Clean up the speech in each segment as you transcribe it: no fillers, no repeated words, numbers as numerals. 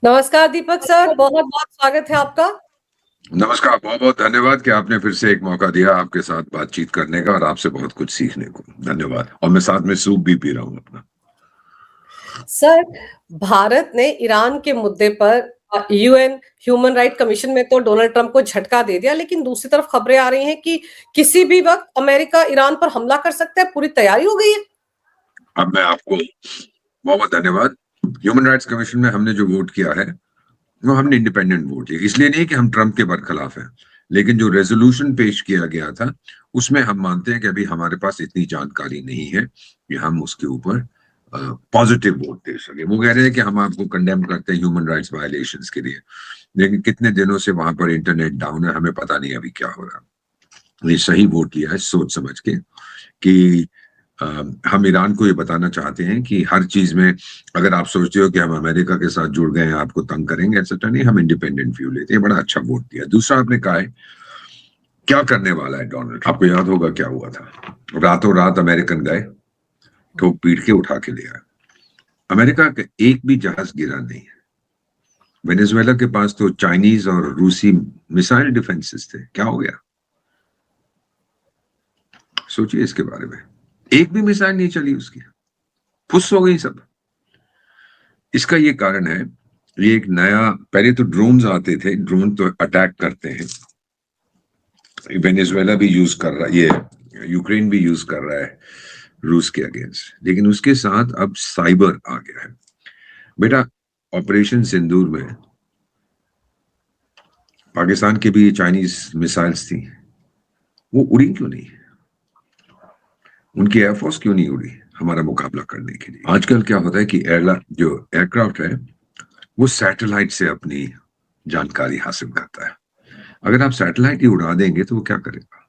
नमस्कार दीपक सर, बहुत-बहुत स्वागत है आपका। नमस्कार, बहुत-बहुत धन्यवाद कि आपने फिर से एक मौका दिया आपके साथ बातचीत करने का और आपसे बहुत कुछ सीखने को। धन्यवाद और मैं साथ में सूप भी पी रहा हूँ अपना। सर, भारत ने ईरान के मुद्दे पर यूएन ह्यूमन राइट कमीशन में तो डोनाल्ड ट्रंप को झटका दे दिया, लेकिन दूसरी तरफ खबरें आ रही हैं कि किसी भी वक़्त अमेरिका ईरान पर हमला कर सकता है, पूरी तैयारी हो गई है। अब मैं आपको बहुत-बहुत धन्यवाद। ह्यूमन राइट्स कमीशन में हमने जो वोट किया है, वो हमने इंडिपेंडेंट वोट किया। इसलिए नहीं कि हम ट्रंप के बरखिलाफ हैं, लेकिन जो रेज़ोल्यूशन पेश किया गया था, उसमें हम मानते हैं कि अभी हमारे पास इतनी जानकारी नहीं है कि हम उसके ऊपर पॉज़िटिव वोट दे सकें। वो कह रहे हैं कि हम आपको कंडेम करते हैं ह्यूमन राइट्स वायलेशंस के लिए, लेकिन कितने दिनों से वहाँ पर इंटरनेट डाउन है, हमें पता नहीं अभी क्या हो रहा है। ये सही वोट लिया है सोच समझ के कि अ, हम ईरान को ये बताना चाहते हैं कि हर चीज़ में अगर आप सोचते हो कि हम अमेरिका के साथ जुड़ गए हैं, आपको तंग करेंगे एटसेट्रा नहीं, हम इंडिपेंडेंट व्यू लेते हैं। बड़ा अच्छा वोट दिया। दूसरा आपने कहा है, क्या करने वाला है डोनाल्ड? आपको याद होगा क्या हुआ था? रातों-रात अमेरिकन गए, ठोक-पीट के उठा के ले आए। अमेरिका का एक भी जहाज गिरा नहीं है। वेनेजुएला के पास तो चाइनीज़ और रूसी मिसाइल डिफेंसेस थे। क्या हो गया? सोचिए इसके बारे में। एक भी मिसाइल नहीं चली उसकी। फुस हो गई सब। इसका ये कारण है, ये एक नया पहले तो ड्रोन्स आते थे, ड्रोन तो अटैक करते हैं। वेनेजुएला भी यूज कर रहा है, ये यूक्रेन भी यूज कर रहा है रूस के अगेंस्ट, लेकिन उसके साथ अब साइबर आ गया है। बेटा, ऑपरेशन सिंदूर में पाकिस्तान की भी चाइनीज मिसाइल्स थी, वो उड़ी क्यों नहीं? उनकी एयरफोर्स क्यों नहीं उड़ी हमारा मुकाबला करने के लिए? आजकल क्या होता है कि जो एयरक्राफ्ट है वो सैटेलाइट से अपनी जानकारी हासिल करता है। अगर आप सैटेलाइट ही उड़ा देंगे तो वो क्या करेगा?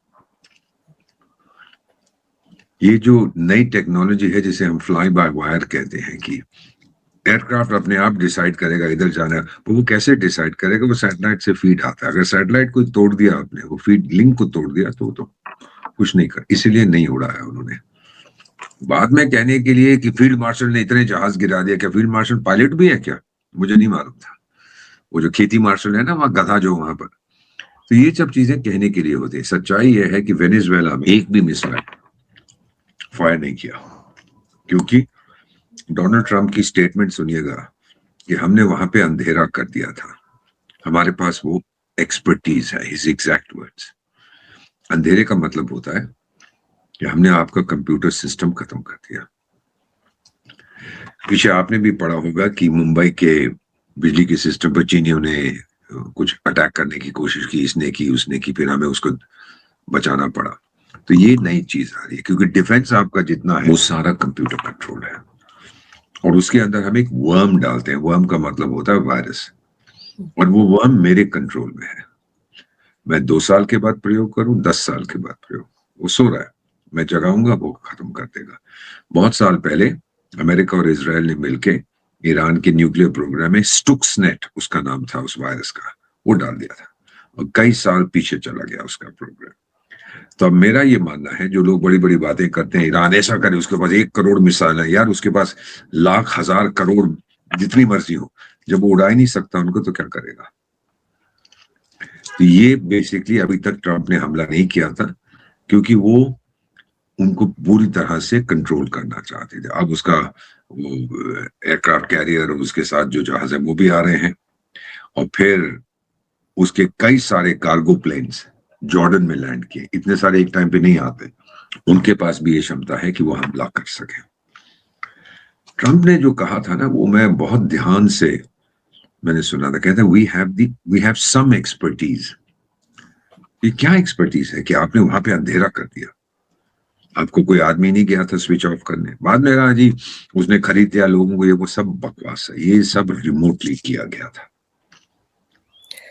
ये जो नई टेक्नोलॉजी है जिसे हम फ्लाई बाय वायर कहते हैं कि एयरक्राफ्ट अपने आप डिसाइड करेगा इधर जाना है, तो वो कैसे डिसाइड करेगा? वो सैटेलाइट से फीड आता है। अगर सैटेलाइट को तोड़ दिया आपने, वो फीड लिंक को तोड़ दिया तो कुछ नहीं कर, इसीलिए नहीं उड़ाया उन्होंने। बाद में कहने के लिए कि फील्ड मार्शल ने इतने जहाज गिरा दिया, क्या फील्ड मार्शल पायलट भी है क्या? मुझे नहीं मालूम था। वो जो खेती मार्शल है ना, वहां गधा जो वहां पर, तो ये सब चीजें कहने के लिए होती है। सच्चाई ये है कि वेनेजुएला में एक भी मिसाइल फायर नहीं किया, क्योंकि डोनाल्ड ट्रंप की स्टेटमेंट सुनिएगा कि हमने वहां पे अंधेरा कर दिया था। हमारे पास वो एक्सपर्टीज है, हिज एग्जैक्ट वर्ड्स। अंधेरे का मतलब होता है कि हमने आपका कंप्यूटर सिस्टम खत्म कर दिया। पीछे आपने भी पढ़ा होगा कि मुंबई के बिजली के सिस्टम पर चीनियों ने कुछ अटैक करने की कोशिश की, इसने की उसने की, फिर हमें उसको बचाना पड़ा। तो ये नई चीज आ रही है, क्योंकि डिफेंस आपका जितना है वो सारा कंप्यूटर कंट्रोल है, और उसके अंदर हम एक वर्म डालते हैं। वर्म का मतलब होता है वायरस, और वो वर्म मेरे कंट्रोल में है। मैं 2 साल के बाद प्रयोग करूं, 10 साल के बाद प्रयोग, वो सो रहा है, मैं जगाऊंगा, वो खत्म कर देगा। बहुत साल पहले अमेरिका और इसराइल ने मिलकर ईरान के न्यूक्लियर प्रोग्राम में स्टुक्सनेट उसका नाम था उस वायरस का, वो डाल दिया था, और कई साल पीछे चला गया उसका प्रोग्राम। तो अब मेरा ये मानना है, जो लोग बड़ी बड़ी बातें करते हैं, ईरान ऐसा करे, उसके पास 1 करोड़ मिसाइल है, यार उसके पास लाख हजार करोड़ जितनी मर्जी हो, जब वो उड़ा ही नहीं सकता उनको तो क्या करेगा? तो ये बेसिकली अभी तक ट्रंप ने हमला नहीं किया था, क्योंकि वो उनको पूरी तरह से कंट्रोल करना चाहते थे। अब उसका वो एयरक्राफ्ट कैरियर और उसके साथ जो जहाज है वो भी आ रहे हैं, और फिर उसके कई सारे कार्गो प्लेन्स जॉर्डन में लैंड किए। इतने सारे एक टाइम पे नहीं आते, उनके पास भी ये क्षमता है कि वो हमला कर सके। ट्रंप ने जो कहा था ना, वो मैं बहुत ध्यान से मैंने सुना था। कहता वी हैव सम एक्सपर्टीज। ये क्या एक्सपर्टीज है कि आपने वहां पे अंधेरा कर दिया? आपको कोई आदमी नहीं गया था स्विच ऑफ करने? बाद में कहा जी उसने खरीद दिया लोगों को, ये वो सब बकवास है, ये सब रिमोटली किया गया था।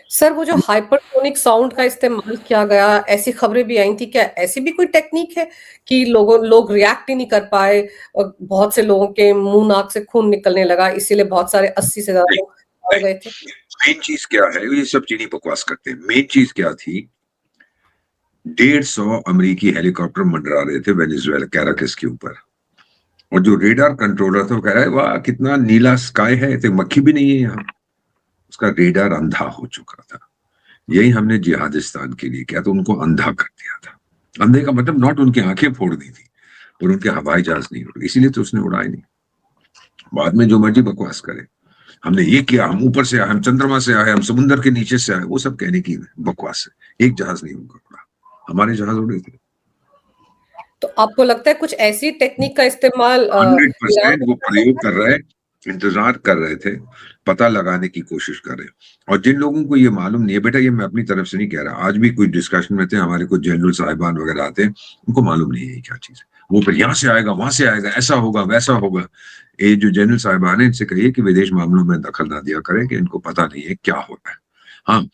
सर, वो जो हाइपरसोनिक साउंड का इस्तेमाल किया गया, ऐसी खबरें भी आई थी। क्या ऐसी भी कोई टेक्निक है कि लोग रिएक्ट ही नहीं कर पाए और बहुत से लोगों के मुंह नाक से खून निकलने लगा, इसीलिए बहुत सारे 80 से ज्यादा लोग मारे गए थे? मेन चीज क्या है, ये सब चीनी बकवास करते हैं। मेन चीज क्या थी, 150 अमेरिकी हेलीकॉप्टर मंडरा रहे थे वेनेजुएला कैराकस के ऊपर, और जो रेडार कंट्रोलर था वो कह रहा है वाह कितना नीला स्काई है, तो मक्खी भी नहीं है यहाँ। उसका रेडार अंधा हो चुका था। यही हमने जिहादिस्तान के लिए किया, तो उनको अंधा कर दिया था। अंधे का मतलब नॉट उनकी आंखें फोड़ दी थी और उनके हवाई जहाज नहीं उड़े, इसीलिए तो उसने उड़ाए नहीं। बाद में जो मर्जी बकवास करे, हमने ये किया, हम ऊपर से आए, हम चंद्रमा से आए, हम समुद्र के नीचे से आए, वो सब कहने की बकवास है। एक जहाज नहीं उनका उड़ा, हमारे जहाज उड़े थे। तो आपको लगता है कुछ ऐसी टेक्निक का इस्तेमाल ईरान 100% वो प्रयोग कर रहे, इंतजार कर रहे थे, पता लगाने की कोशिश कर रहे हैं। और जिन लोगों को ये मालूम नहीं है, बेटा ये मैं अपनी तरफ से नहीं कह रहा, आज भी कुछ डिस्कशन में थे, हमारे कुछ जनरल साहिबान वगैरह आते हैं, उनको मालूम नहीं है ये क्या चीज है। वो फिर यहाँ से आएगा, वहां से आएगा, ऐसा होगा, वैसा होगा। ये जो जनरल साहिबान है, इनसे कहिए कि विदेश मामलों में दखल ना दिया करें, कि इनको पता नहीं है क्या हो रहा है। हाँ,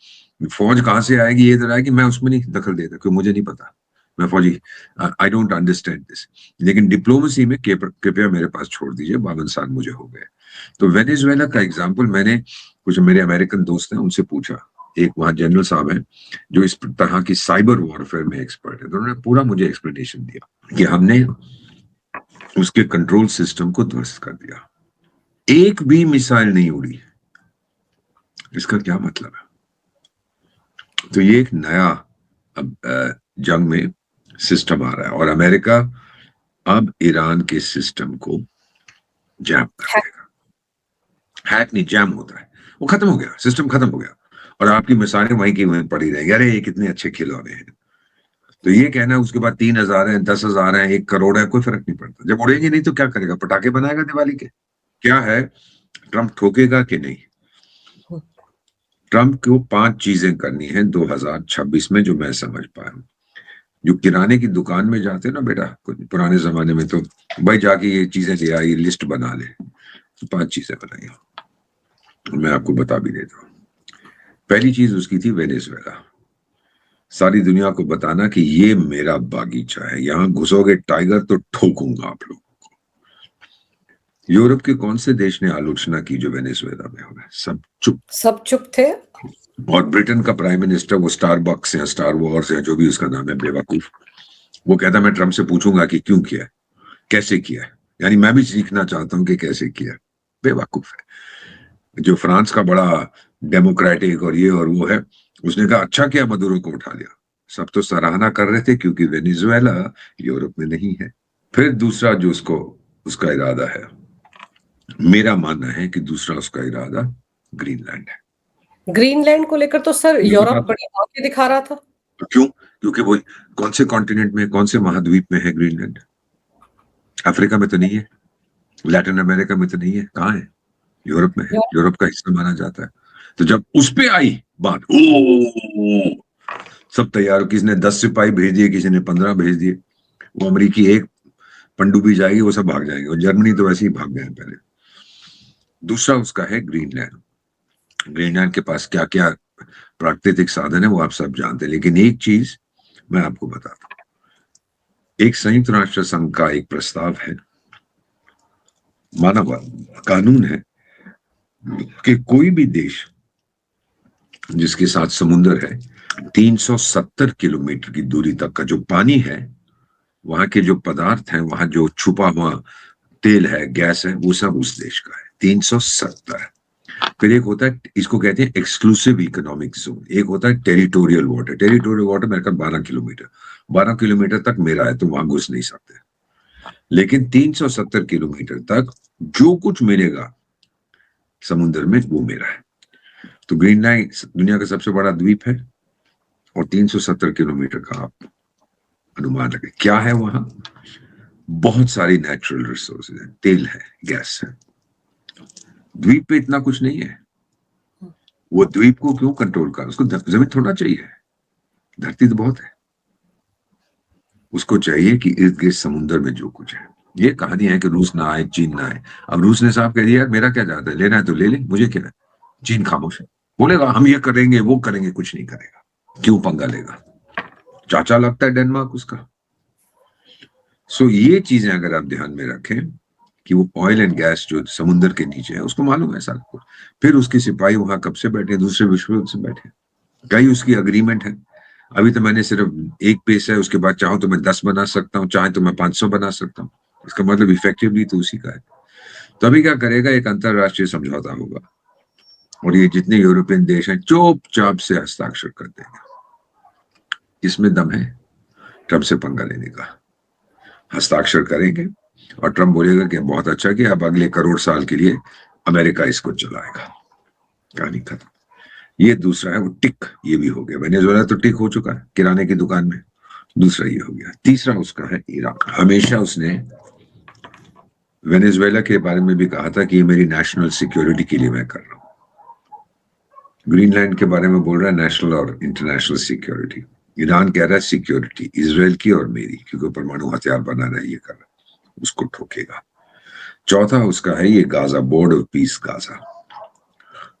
फौज कहाँ से आएगी, ये इधर आएगी, मैं उसमें नहीं दखल देता, क्योंकि मुझे नहीं पता, मैं फौजी, आई डोंट अंडरस्टैंड दिस। लेकिन डिप्लोमेसी में कृपया मेरे पास छोड़ दीजिए, 52 साल मुझे हो गए। तो वेनेजुएला का एग्जाम्पल मैंने कुछ मेरे अमेरिकन दोस्त हैं उनसे पूछा, एक वहां जनरल साहब हैं जो इस तरह की साइबर वॉरफेयर में एक्सपर्ट है, तो उन्होंने पूरा मुझे एक्सप्लेनेशन दिया कि हमने उसके कंट्रोल सिस्टम को ध्वस्त कर दिया, एक भी मिसाइल नहीं उड़ी। इसका क्या मतलब है? तो ये एक नया अब जंग में सिस्टम आ रहा है, और अमेरिका अब ईरान के सिस्टम को जैम कर देगा। हैक नहीं, जैम होता है, वो खत्म हो गया, सिस्टम खत्म हो गया, और आपकी मिसाइलें वहीं की वहीं पड़ी रहेंगी। अरे ये कितने अच्छे खिलौने हैं। तो ये कहना उसके बाद 3,000 है, 10,000 है, 1 करोड़ है, कोई फर्क नहीं पड़ता। जब उड़ेंगे नहीं तो क्या करेगा, पटाखे बनाएगा दिवाली के? क्या है, ट्रंप ठोकेगा कि नहीं? ट्रंप को 5 चीजें करनी है 2026 में, जो मैं समझ पाया हूं। जो किराने की दुकान में जाते ना बेटा, पुराने जमाने में तो भाई जाके ये चीजें ले आई, लिस्ट बना ले, तो 5 चीजें बनाई, मैं आपको बता भी देता हूँ। पहली चीज उसकी थी वेनेजुएला, सारी दुनिया को बताना कि ये मेरा बागीचा है, यहां घुसोगे टाइगर तो ठोकूंगा आप लोगों को। यूरोप के कौन से देश ने आलोचना की जो वेनेजुएला में हो रहा है? सब चुप थे। और ब्रिटेन का प्राइम मिनिस्टर, वो स्टारबक्स या स्टार वॉर्स या जो भी उसका नाम है, बेवकूफ, वो कहता मैं ट्रंप से पूछूंगा कि क्यों किया, कैसे किया, यानी मैं भी सीखना चाहता हूं कि कैसे किया। बेवकूफ है। जो फ्रांस का बड़ा डेमोक्रेटिक और ये और वो है, उसने कहा अच्छा किया मदुरो को उठा लिया। सब तो सराहना कर रहे थे क्योंकि वेनेजुएला यूरोप में नहीं है। फिर दूसरा जो उसका इरादा है, मेरा मानना है कि दूसरा उसका इरादा ग्रीनलैंड है। ग्रीनलैंड को लेकर तो सर यूरोप बड़ी आंखें दिखा रहा था। क्यों? क्योंकि वो कौन से कॉन्टिनेंट में, कौन से महाद्वीप में है ग्रीनलैंड? अफ्रीका में तो नहीं है, लैटिन अमेरिका में तो नहीं है, कहाँ है? यूरोप में है, यूरोप का हिस्सा माना जाता है। तो जब उस पे आई बात, ओ सब तैयार, किसी ने 10 सिपाही भेज दिए, किसी ने 15 भेज दिए। वो अमेरिकी एक पनडुब्बी जाएगी, वो सब भाग जाएंगे, और जर्मनी तो वैसे ही भाग गए पहले। दूसरा उसका है ग्रीनलैंड। ग्रीनलैंड के पास क्या क्या प्राकृतिक साधन है वो आप सब जानते हैं, लेकिन एक चीज मैं आपको बताता हूं। एक संयुक्त राष्ट्र संघ का एक प्रस्ताव है, मानव कानून है, कि कोई भी देश जिसके साथ समुद्र है, 370 किलोमीटर की दूरी तक का जो पानी है, वहां के जो पदार्थ हैं, वहां जो छुपा हुआ तेल है, गैस है, वो सब उस देश का है। 370। फिर एक होता है, इसको कहते हैं एक्सक्लूसिव इकोनॉमिक जोन, एक होता है टेरिटोरियल वाटर। टेरिटोरियल वाटर मेरे ख्याल 12 किलोमीटर तक मेरा है, तो वहां घुस नहीं सकते। लेकिन 370 किलोमीटर तक जो कुछ मिलेगा समुद्र में वो मेरा है। तो ग्रीनलैंड दुनिया का सबसे बड़ा द्वीप है, और 370 किलोमीटर का आप अनुमान रखें। क्या है वहां? बहुत सारी नेचुरल रिसोर्सेज है, तेल है, गैस है। द्वीप पे इतना कुछ नहीं है। वो द्वीप को क्यों कंट्रोल कर, उसको जमीन थोड़ा चाहिए, धरती तो बहुत है। उसको चाहिए कि इर्द गिर्द समुद्र में जो कुछ है। ये कहानी है कि रूस ना आए, चीन ना आए। अब रूस ने साफ कह दिया यार मेरा क्या जाता है, लेना है तो ले ले, मुझे क्या है। चीन खामोश है, बोलेगा हम ये करेंगे वो करेंगे, कुछ नहीं करेगा, क्यों पंगा लेगा, चाचा लगता है डेनमार्क उसका। सो ये चीजें अगर आप ध्यान में रखें कि वो ऑयल एंड गैस जो समुद्र के नीचे है, उसको मालूम है सारा कुछ। फिर उसके सिपाही वहां कब से बैठे, दूसरे विश्व युद्ध से बैठे, कई उसकी अग्रीमेंट है। अभी तो मैंने सिर्फ एक पेश है, उसके बाद चाहूं तो मैं 10 बना सकता हूँ, चाहे तो मैं 500 बना सकता हूँ। इसका मतलब इफेक्टिवली तो उसी का है। तो अभी क्या करेगा, एक अंतरराष्ट्रीय समझौता होगा, और ये जितने यूरोपियन देश हैं चुपचाप से हस्ताक्षर कर देंगे। इसमें दम है ट्रंप से पंगा लेने का। हस्ताक्षर करेंगे और ट्रंप बोलेगा कि बहुत अच्छा कि अब अगले करोड़ साल के लिए अमेरिका इसको चलाएगा, कहानी खत्म। ये दूसरा है वो टिक, ये भी हो गया। वेनेजुएला तो टिक हो चुका है किराने की दुकान में, दूसरा ये हो गया। तीसरा उसका है ईरान। हमेशा उसने वेनेजुएला के बारे में भी कहा था कि ये मेरी नेशनल सिक्योरिटी के लिए मैं कर रहा हूं। ग्रीनलैंड के बारे में बोल रहा है नेशनल और इंटरनेशनल सिक्योरिटी। ईरान कह रहा है सिक्योरिटी इजराइल की और मेरी, क्योंकि परमाणु हथियार बना रहा है, ये कर रहा है, उसको ठोकेगा। चौथा उसका है ये Gaza, board of peace Gaza.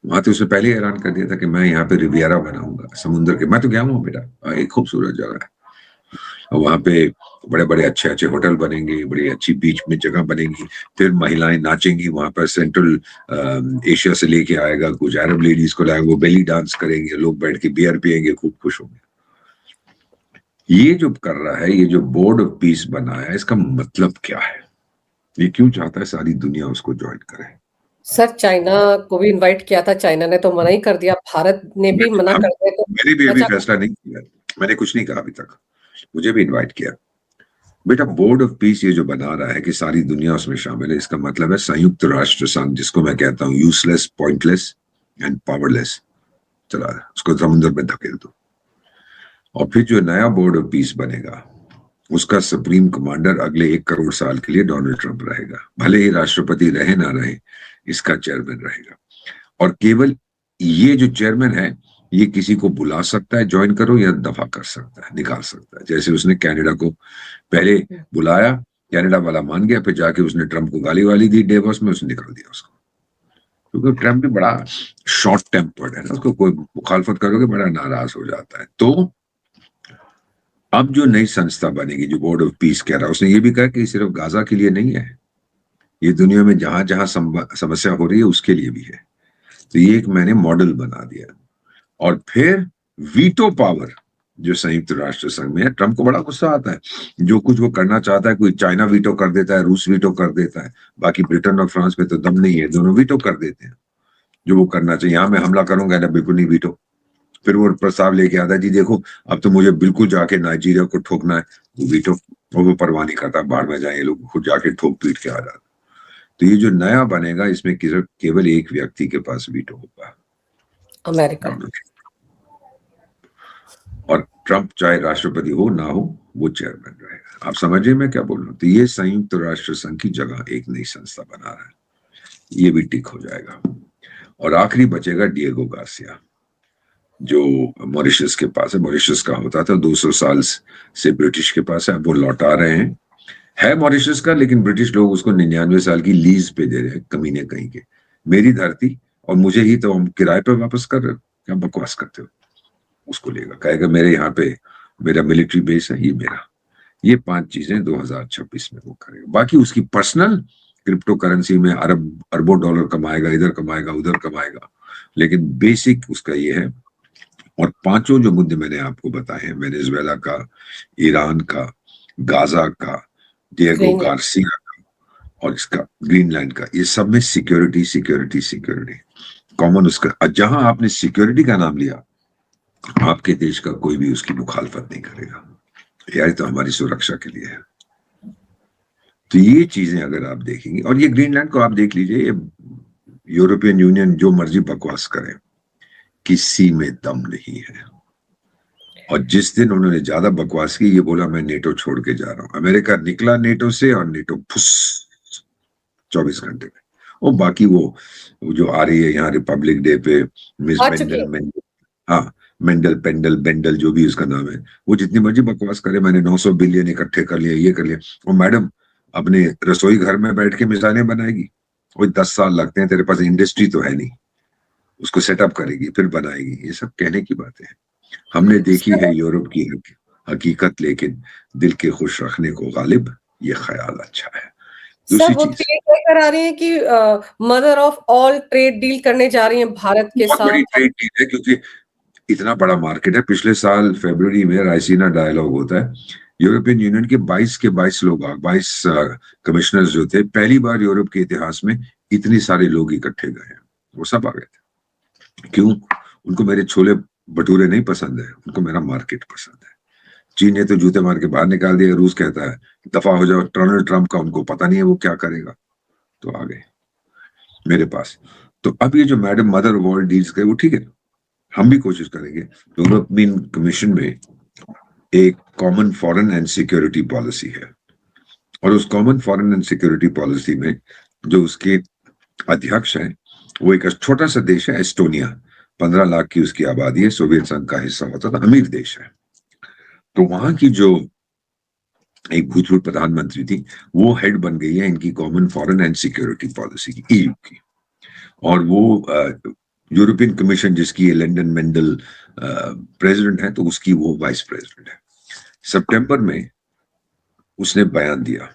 वहां तो उसने पहले ऐलान कर दिया था कि मैं यहाँ पे रिवियरा बनाऊंगा समुद्र के। मैं तो गया हूँ बेटा, एक खूबसूरत जगह है। और वहां पे बड़े बड़े अच्छे अच्छे होटल बनेंगे, बड़ी अच्छी बीच में जगह बनेगी, फिर महिलाएं नाचेंगी वहां पर। सेंट्रल एशिया से लेके आएगा, कुछ अरब लेडीज को लाएगा, वो बेली डांस करेंगे, लोग बैठ के बियर पियेंगे, खूब खुश होंगे। ये जो कर रहा है, ये जो बोर्ड ऑफ पीस बनाया है, इसका मतलब क्या है? ये क्यों चाहता है सारी दुनिया उसको ज्वाइन करे? सर चाइना को भी इनवाइट किया था, चाइना ने तो मना ही कर दिया, भारत ने भी मना कर दिया, तो मैंने भी अभी अच्छा। फैसला नहीं किया, मैंने कुछ नहीं कहा अभी तक। मुझे भी इनवाइट किया। बेटा बोर्ड ऑफ पीस ये जो बना रहा है कि सारी दुनिया उसमें शामिल है, इसका मतलब है संयुक्त राष्ट्र संघ, जिसको मैं कहता हूं यूजलेस, पॉइंटलेस एंड पावरलेस, चला रहा है, उसको समुद्र में धकेल दो। और फिर जो नया बोर्ड ऑफ पीस बनेगा, उसका सुप्रीम कमांडर अगले 1 करोड़ साल के लिए डोनाल्ड ट्रंप रहेगा। भले ही राष्ट्रपति रहे ना रहे, इसका चेयरमैन रहेगा। और केवल ये जो चेयरमैन है, ये किसी को बुला सकता है ज्वाइन करो, या दफा कर सकता है, निकाल सकता है। जैसे उसने कनाडा को पहले बुलाया, कनाडा वाला मान गया, फिर जाके उसने ट्रंप को गाली वाली दी डेवोस में, उसने निकाल दिया उसको। क्योंकि ट्रंप भी बड़ा शॉर्ट टेम्पर्ड है ना, उसको कोई मुखालफत करोगे बड़ा नाराज हो जाता है। तो अब जो नई संस्था बनेगी, जो बोर्ड ऑफ पीस कह रहा है, उसने ये भी कहा कि सिर्फ गाजा के लिए नहीं है, ये दुनिया में जहां जहां समस्या हो रही है उसके लिए भी है। तो ये एक मैंने मॉडल बना दिया। और फिर वीटो पावर जो संयुक्त राष्ट्र संघ में है, ट्रंप को बड़ा गुस्सा आता है, जो कुछ वो करना चाहता है, कोई चाइना वीटो कर देता है, रूस वीटो कर देता है, बाकी ब्रिटेन और फ्रांस में तो दम नहीं है, दोनों वीटो कर देते हैं जो वो करना चाहिए। यहां मैं हमला करूंगा ना, बिल्कुल नहीं वीटो। फिर वो प्रस्ताव लेके आता है, जी देखो अब तो मुझे बिल्कुल जाके नाइजीरिया को ठोकना है, वो वीटो, वो परवाह नहीं करता, बाहर में जाए, लोग खुद जाके ठोक पीट के आ जाते। तो ये जो नया बनेगा, इसमें केवल एक व्यक्ति के पास वीटो होगा, अमेरिका। और ट्रंप चाहे राष्ट्रपति हो ना हो, वो चेयरमैन रहेगा। आप समझिए मैं क्या बोल रहा हूँ? तो ये संयुक्त राष्ट्र संघ की जगह एक नई संस्था बना रहा है, ये भी टिक हो जाएगा। और आखिरी बचेगा डिएगो गार्सिया, जो मॉरिशस के पास है। मॉरिशस का होता था 200 साल से ब्रिटिश के पास है, अब वो लौटा रहे हैं। है मॉरिशस का, लेकिन ब्रिटिश लोग उसको 99 साल की लीज पे दे रहे हैं, कमीने कहीं के। मेरी धरती और मुझे ही तो हम किराए पे वापस कर रहे हो, क्या बकवास करते हो? उसको लेगा, कहेगा मेरे यहाँ पे मेरा मिलिट्री बेस है, ये मेरा। ये 5 चीजें 2026 में वो करेगा। बाकी उसकी पर्सनल क्रिप्टो करेंसी में अरबों डॉलर कमाएगा, इधर कमाएगा, उधर कमाएगा, लेकिन बेसिक उसका ये है। और 5 जो मुद्दे मैंने आपको बताए हैं, वेनेजुएला का, ईरान का, गाजा का, डिएगो गार्सिया का, और इसका ग्रीनलैंड का, ये सब में सिक्योरिटी सिक्योरिटी सिक्योरिटी कॉमन उसका। जहां आपने सिक्योरिटी का नाम लिया, आपके देश का कोई भी उसकी मुखालफत नहीं करेगा, यार तो हमारी सुरक्षा के लिए है। तो ये चीजें अगर आप देखेंगे, और ये ग्रीनलैंड को आप देख लीजिए, ये यूरोपियन यूनियन जो मर्जी बकवास करे, किसी में दम नहीं है। और जिस दिन उन्होंने ज्यादा बकवास की, ये बोला मैं नेटो छोड़ के जा रहा हूं, अमेरिका निकला नेटो से, और नेटो फुस 24 घंटे में। और बाकी वो जो आ रही है यहाँ रिपब्लिक डे पे, मिस मेंडल, हाँ मेंडल पेंडल बेंडल जो भी उसका नाम है, वो जितनी मर्जी बकवास करे, मैंने 900 बिलियन इकट्ठे कर लिया, ये कर लिया। और मैडम अपने रसोई घर में बैठ के मिसाइलें बनाएगी, वो 10 साल लगते हैं, तेरे पास इंडस्ट्री तो है नहीं, उसको सेटअप करेगी फिर बनाएगी। ये सब कहने की बातें हैं, हमने देखी है यूरोप की हकीकत, लेकिन दिल के खुश रखने को गालिब ये ख्याल अच्छा है। सर वो ट्रेड करा रही है कि mother of all trade deal करने जा रही है भारत के साथ। बड़ी ट्रेड डील है, क्योंकि इतना बड़ा मार्केट है। पिछले साल फरवरी में रायसीना डायलॉग होता है, यूरोपियन यूनियन के 22 के 22 लोग, 22 कमिश्नर्स जो थे, पहली बार यूरोप के इतिहास में इतने सारे लोग इकट्ठे गए हैं, वो सब आ गए थे। क्यों? उनको मेरे छोले भटूरे नहीं पसंद है, उनको मेरा मार्केट पसंद है। चीन ने तो जूते मार के बाहर निकाल दिया, रूस कहता है दफा हो जाओ। डोनाल्ड ट्रंप का उनको पता नहीं है वो क्या करेगा, तो आ गए मेरे पास। तो अब ये जो मैडम मदर वर्ल्ड डील्स गए वो ठीक है, हम भी कोशिश करेंगे। यूरोपियन कमीशन में एक common foreign and security policy है, और उस common foreign and security policy में जो उसके अध्यक्ष हैं वो एक छोटा सा देश है एस्टोनिया, 15 लाख की उसकी आबादी है, सोवियत संघ का हिस्सा होता था, अमीर देश है। तो वहां की जो एक भूतपूर्व प्रधानमंत्री थी वो हेड बन गई है इनकी common foreign and security policy की, ईयू की। और वो यूरोपियन कमीशन जिसकी लंदन मेंडल प्रेसिडेंट है, तो उसकी वो वाइस प्रेसिडेंट है। सितंबर में उसने बयान दिया,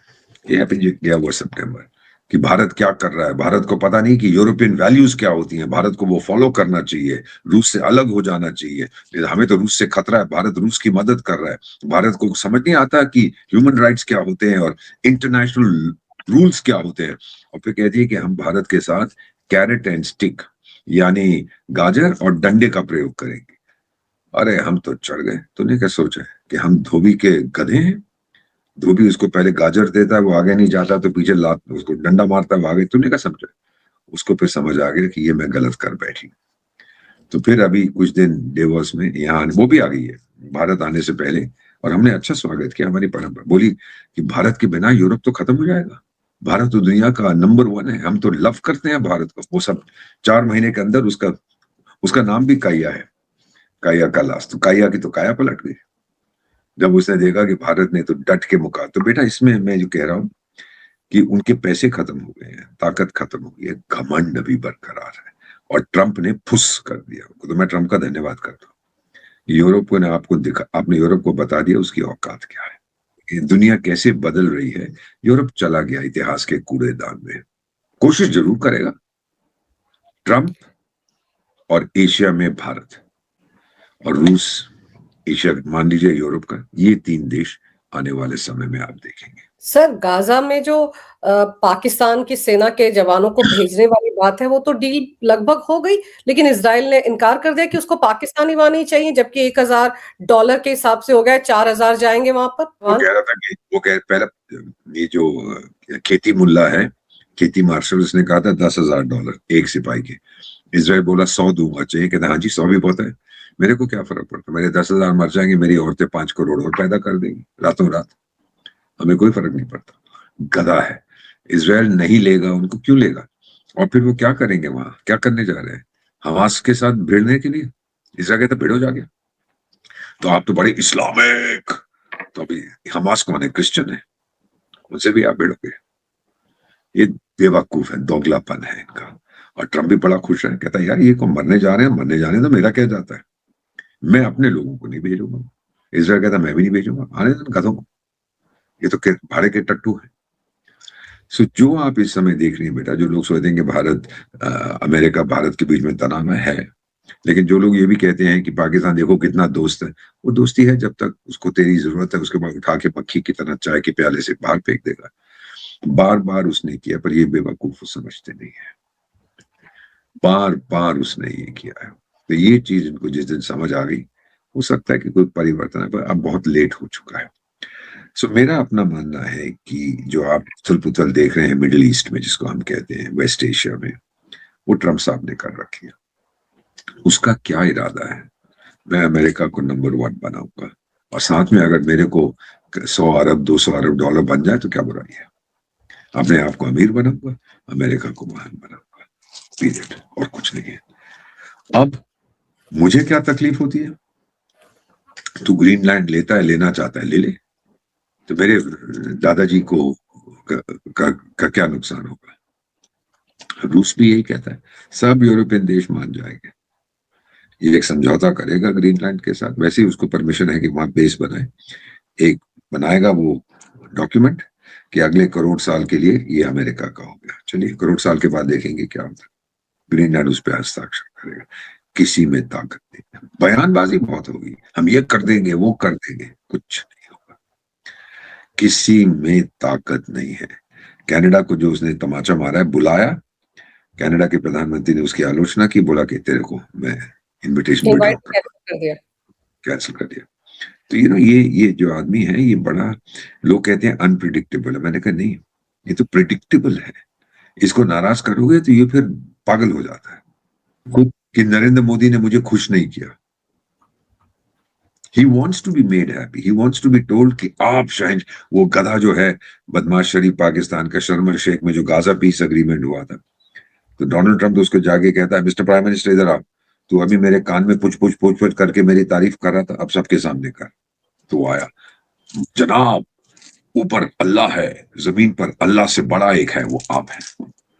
ये अभी गया हुआ सितंबर, कि भारत क्या कर रहा है, भारत को पता नहीं कि यूरोपियन वैल्यूज क्या होती हैं, भारत को वो फॉलो करना चाहिए, रूस से अलग हो जाना चाहिए, हमें तो रूस से खतरा है, भारत रूस की मदद कर रहा है, भारत को समझ नहीं आता कि ह्यूमन राइट्स क्या होते हैं और इंटरनेशनल रूल्स क्या होते हैं। और फिर कहती है कि हम भारत के साथ कैरेट एंड स्टिक यानी गाजर और डंडे का प्रयोग करेंगे। अरे हम तो चढ़ गए। तूने क्या सोचा है कि हम धोबी के गधे हैं? धोबी उसको पहले गाजर देता है, वो आगे नहीं जाता तो पीछे लात उसको डंडा मारता है, वो आगे। तूने क्या समझा? उसको फिर समझ आ गया कि ये मैं गलत कर बैठी। तो फिर अभी कुछ दिन डेवोस में यहाँ वो भी आ गई है भारत आने से पहले, और हमने अच्छा स्वागत किया। हमारी परंपरा बोली कि भारत के बिना यूरोप तो खत्म हो जाएगा, भारत तो दुनिया का नंबर 1 है, हम तो लव करते हैं भारत को। वो सब 4 महीने के अंदर उसका उसका नाम भी काया है, काया का लास्ट, तो काया की तो काया पलट गई जब उसने देखा कि भारत ने तो डट के मुका। तो बेटा इसमें मैं जो कह रहा हूँ कि उनके पैसे खत्म हो गए हैं, ताकत खत्म हो गई है, घमंड अभी बरकरार है, और ट्रंप ने फुस कर दिया। तो मैं ट्रंप का धन्यवाद करता हूँ। यूरोप को ने आपको दिखा, आपने यूरोप को बता दिया उसकी औकात क्या है, ये दुनिया कैसे बदल रही है। यूरोप चला गया इतिहास के कूड़ेदान में। कोशिश जरूर करेगा ट्रंप, और एशिया में भारत और रूस, एशिया मान लीजिए यूरोप का, ये 3 देश आने वाले समय में आप देखेंगे। सर गाजा में जो पाकिस्तान की सेना के जवानों को भेजने वाली बात है वो तो डील लगभग हो गई, लेकिन इजराइल ने इनकार कर दिया कि उसको पाकिस्तानी वाहन ही चाहिए, जबकि $1000 के हिसाब से हो गया 4000 जाएंगे वहां पर वो वाहन। कह रहा था कि वो कह पहला ये जो खेती मुल्ला है, खेती मार्शल, उसने कहा था $10,000 एक सिपाही के। इसराइल बोला 100 दूंगा, चाहिए? कहता हाँ जी 100 भी बहुत है, मेरे को क्या फर्क पड़ता, मेरे 10,000 मर जाएंगे, मेरी औरतें 5 करोड़ और पैदा कर देंगी रातों रात, हमें कोई फर्क नहीं पड़ता। गधा है। इसराइल नहीं लेगा, उनको क्यों लेगा? और फिर वो क्या करेंगे वहां, क्या करने जा रहे हैं? हमास के साथ भिड़ने के लिए? इसराइल कहता भिड़ो जाके, तो आप तो बड़े इस्लामिक, तो अभी हमास कौन है? क्रिश्चियन है, उनसे भी आप भिड़ोगे? ये बेवकूफ है, दोगलापन है इनका। और ट्रम्प भी बड़ा खुश है, कहता है यार ये को मरने जा रहे हैं, मरने जाने तो मेरा क्या जाता है, मैं अपने लोगों को नहीं भेजूंगा। इसराइल कहता मैं भी नहीं भेजूंगा, आने दो गधों को, ये तो भाड़े के टट्टू है। सो जो आप इस समय देख रहे हैं बेटा, जो लोग सोचते हैं कि भारत अमेरिका भारत के बीच में तनाव है, लेकिन जो लोग ये भी कहते हैं कि पाकिस्तान देखो कितना दोस्त है, वो दोस्ती है जब तक उसको तेरी जरूरत है, उसके बाद उठा के मक्खी की तरह चाय के प्याले से बाहर फेंक देगा। बार बार उसने किया, पर ये बेवकूफ समझते नहीं है, बार बार उसने ये किया है। तो ये चीज इनको जिस दिन समझ आ गई, हो सकता है कि कोई परिवर्तन है, पर अब बहुत लेट हो चुका है। सो मेरा अपना मानना है कि जो आप उथल पुथल देख रहे हैं मिडिल ईस्ट में, जिसको हम कहते हैं वेस्ट एशिया में, वो ट्रम्प साहब ने कर रखी है। उसका क्या इरादा है? मैं अमेरिका को नंबर 1 बनाऊंगा, और साथ में अगर मेरे को 100 अरब 200 अरब डॉलर बन जाए तो क्या बुराई है? अपने आप को अमीर बनाऊंगा, अमेरिका को महान बनाऊंगा, पीरियड, और कुछ नहीं है। अब मुझे क्या तकलीफ होती है? तू ग्रीनलैंड लेता है, लेना चाहता है, ले ले, तो मेरे दादाजी को का क्या नुकसान होगा? रूस भी यही कहता है, सब यूरोपियन देश मान जाएंगे, ये एक समझौता करेगा ग्रीनलैंड के साथ, वैसे ही उसको परमिशन है कि वहां बेस बनाए, एक बनाएगा वो डॉक्यूमेंट कि अगले करोड़ साल के लिए ये अमेरिका का हो गया। चलिए करोड़ साल के बाद देखेंगे क्या होता है, ग्रीनलैंड उस पर हस्ताक्षर करेगा। किसी में ताकत नहीं, बयानबाजी बहुत होगी, हम ये कर देंगे वो कर देंगे, कुछ नहीं होगा, किसी में ताकत नहीं है। कनाडा को जो उसने तमाचा मारा है, बुलाया, कनाडा के प्रधानमंत्री ने उसकी आलोचना की, बोला कि तेरे को मैं इनविटेशन इनवाइट विड्रॉ कर कैंसल कर दिया। कैंसिल कर दिया। तो ये जो आदमी है ये बड़ा, लोग कहते हैं अनप्रिडिक्टेबल है, मैंने कहा नहीं, ये तो प्रिडिक्टेबल है। इसको नाराज करोगे तो ये फिर पागल हो जाता है। खुद कि नरेंद्र मोदी ने मुझे खुश नहीं किया। He wants to be made happy. He wants to be told कि आप शायद, वो गधा जो है बदमाश शरीफ पाकिस्तान का, शर्म अल शेख में जो गाजा पीस एग्रीमेंट हुआ था, तो डोनाल्ड ट्रंप तो उसको जाके कहता है, मिस्टर प्राइम मिनिस्टर इधर आओ, तू अभी मेरे कान में पुछ पुछ पुछ पुछ करके मेरी तारीफ कर रहा था, अब सबके सामने कर। तो वो आया, जनाब ऊपर अल्लाह है, जमीन पर अल्लाह से बड़ा एक है, वो आप है।